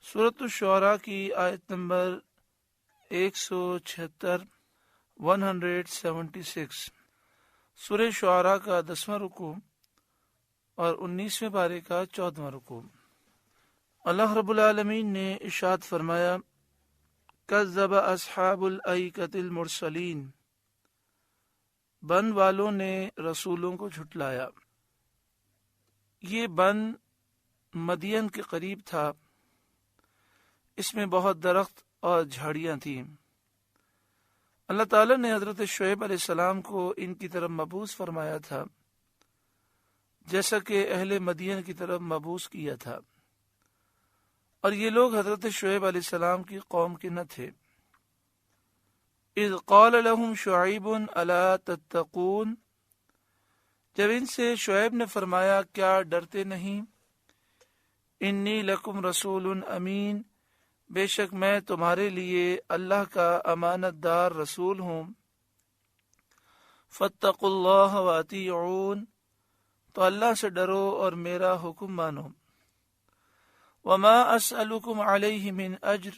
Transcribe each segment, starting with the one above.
سورۃ الشعراء کی آیت نمبر 176 176 سورہ شعراء کا 10واں رکوع اور 19ویں پارے کا 14واں رکوع۔ اللہ رب العالمین نے ارشاد فرمایا، کذب اصحاب الایکۃ المرسلین، بن والوں نے رسولوں کو جھٹلایا۔ یہ بن مدین کے قریب تھا، اس میں بہت درخت اور جھاڑیاں تھیں۔ اللہ تعالیٰ نے حضرت شعیب علیہ السلام کو ان کی طرف مبعوث فرمایا تھا، جیسا کہ اہل مدین کی طرف مبعوث کیا تھا، اور یہ لوگ حضرت شعیب علیہ السلام کی قوم کے نہ تھے۔ اذ قال لهم شعیب الا تتقون، جب ان سے شعیب نے فرمایا کیا ڈرتے نہیں؟ انی لکم رسول امین، بے شک میں تمہارے لیے اللہ کا امانت دار رسول ہوں۔ فاتقوا اللہ واطیعون، تو اللہ سے ڈرو اور میرا حکم مانو۔ وما اسألکم علیہ من اجر،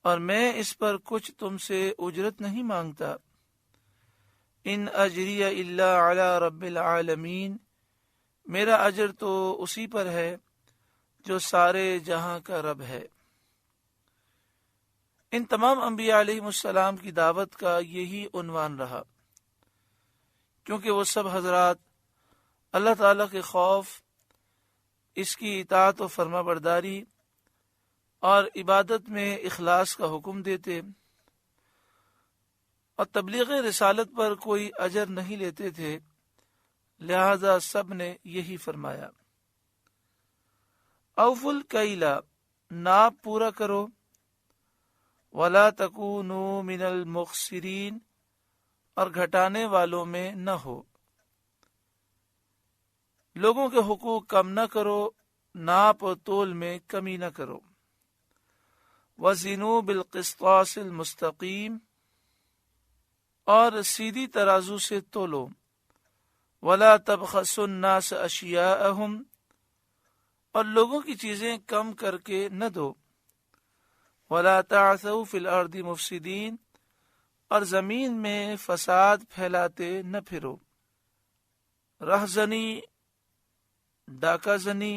اور میں اس پر کچھ تم سے اجرت نہیں مانگتا۔ ان اجری الا علی رب العالمین، میرا اجر تو اسی پر ہے جو سارے جہاں کا رب ہے۔ ان تمام انبیاء علیہم السلام کی دعوت کا یہی عنوان رہا، کیونکہ وہ سب حضرات اللہ تعالیٰ کے خوف، اس کی اطاعت و فرما برداری اور عبادت میں اخلاص کا حکم دیتے، اور تبلیغ رسالت پر کوئی اجر نہیں لیتے تھے، لہذا سب نے یہی فرمایا۔ اوفوا الکیل، ناپ پورا کرو، ولا تکونوا من المخسرین، اور گھٹانے والوں میں نہ ہو۔ لوگوں کے حقوق کم نہ کرو، ناپ و تول میں کمی نہ کرو۔ وزنوا بالقسطاس المستقیم، اور سیدھی ترازو سے تولو۔ ولا تبخسوا الناس اشیاءهم، اور لوگوں کی چیزیں کم کر کے نہ دو۔ ولا تعثوا فی الارض مفسدین، اور زمین میں فساد پھیلاتے نہ پھرو۔ رہزنی، ڈاکہ زنی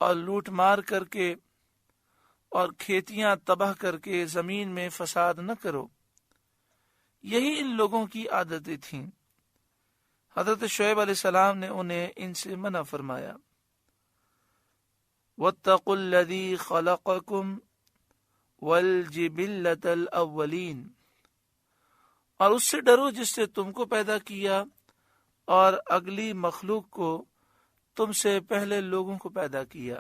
اور لوٹ مار کر کے اور کھیتیاں تباہ کر کے زمین میں فساد نہ کرو، یہی ان لوگوں کی عادتیں تھیں۔ حضرت شعیب علیہ السلام نے انہیں ان سے منع فرمایا۔ واتقوا الذی خلقکم والجبلۃ الاولین، اور اس سے ڈرو جس سے تم کو پیدا کیا اور اگلی مخلوق کو تم سے پہلے لوگوں کو پیدا کیا۔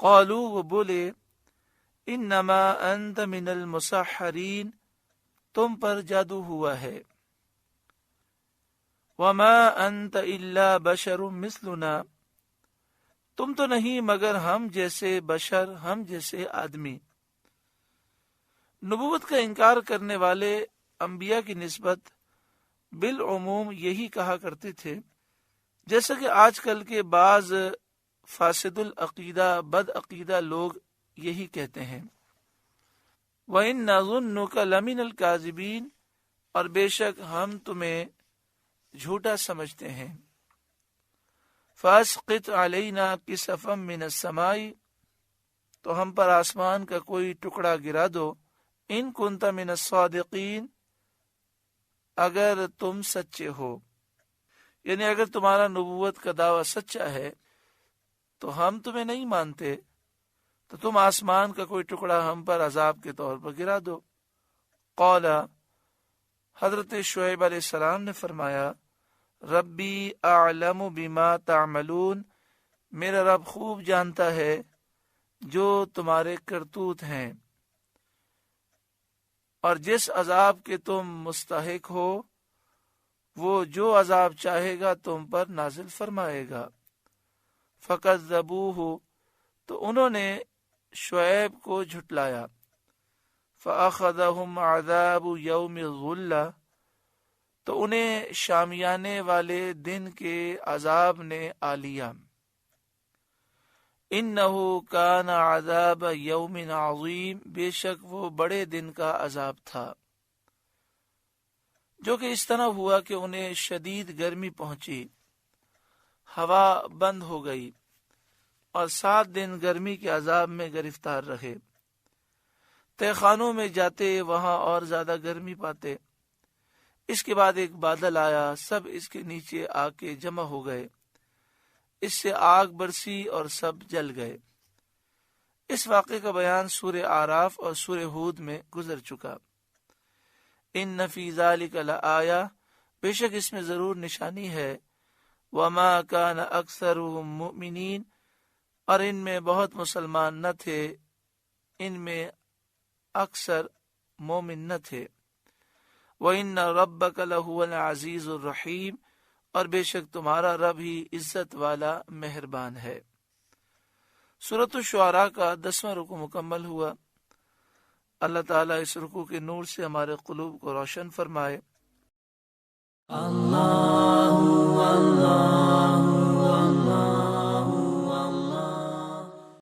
قالوا، وہ بولے، انما انت من المسحرین، تم پر جادو ہوا ہے۔ وما انت الا بشر مثلنا، تم تو نہیں مگر ہم جیسے بشر، ہم جیسے آدمی۔ نبوت کا انکار کرنے والے انبیاء کی نسبت بالعموم یہی کہا کرتے تھے، جیسا کہ آج کل کے بعض فاسد العقیدہ، بد عقیدہ لوگ یہی کہتے ہیں۔ وَإِن نَظُنُّكَ لَمِنَ الْكَاذِبِينَ، اور بے شک ہم تمہیں جھوٹا سمجھتے ہیں۔ فَأَسْقِطْ عَلَيْنَا كِسَفًا مِّنَ السَّمَاءِ، تو ہم پر آسمان کا کوئی ٹکڑا گرا دو۔ إِن كُنتَ مِنَ الصَّادِقِينَ، اگر تم سچے ہو، یعنی اگر تمہارا نبوت کا دعویٰ سچا ہے تو ہم تمہیں نہیں مانتے، تو تم آسمان کا کوئی ٹکڑا ہم پر عذاب کے طور پر گرا دو۔ قال، حضرت شعیب علیہ السلام نے فرمایا، ربی اعلم بما تعملون، میرا رب خوب جانتا ہے جو تمہارے کرتوت ہیں، اور جس عذاب کے تم مستحق ہو وہ جو عذاب چاہے گا تم پر نازل فرمائے گا۔ فَكَذَّبُوهُ، تو انہوں نے شعیب کو جھٹلایا۔ فَأَخَذَهُمْ عَذَابُ يَوْمِ الظُّلَّةِ، تو انہیں شامیانے والے دن کے عذاب نے آ لیا۔ انہو کان عذاب یوم عظیم، بے شک وہ بڑے دن کا عذاب تھا، جو کہ اس طرح ہوا کہ انہیں شدید گرمی پہنچی، ہوا بند ہو گئی اور 7 دن گرمی کے عذاب میں گرفتار رہے۔ تہ خانوں میں جاتے وہاں اور زیادہ گرمی پاتے۔ اس کے بعد ایک بادل آیا، سب اس کے نیچے آ کے جمع ہو گئے، اس سے آگ برسی اور سب جل گئے۔ اس واقعے کا بیان سورہ اعراف اور سورہ ہود میں گزر چکا۔ ان فی ذلک لآیہ، بے شک اس میں ضرور نشانی ہے، وما کان اکثرهم مؤمنین، اور ان میں بہت مسلمان نہ تھے، ان میں اکثر مومن نہ تھے۔ وَإِنَّ رَبَّكَ لَهُوَ الْعَزِيزُ الرَّحِيمُ، اور بے شک تمہارا رب ہی عزت والا مہربان ہے۔ سورۃ الشعراء کا 10واں رکوع مکمل ہوا۔ اللہ تعالیٰ اس رکوع کے نور سے ہمارے قلوب کو روشن فرمائے۔ اللہ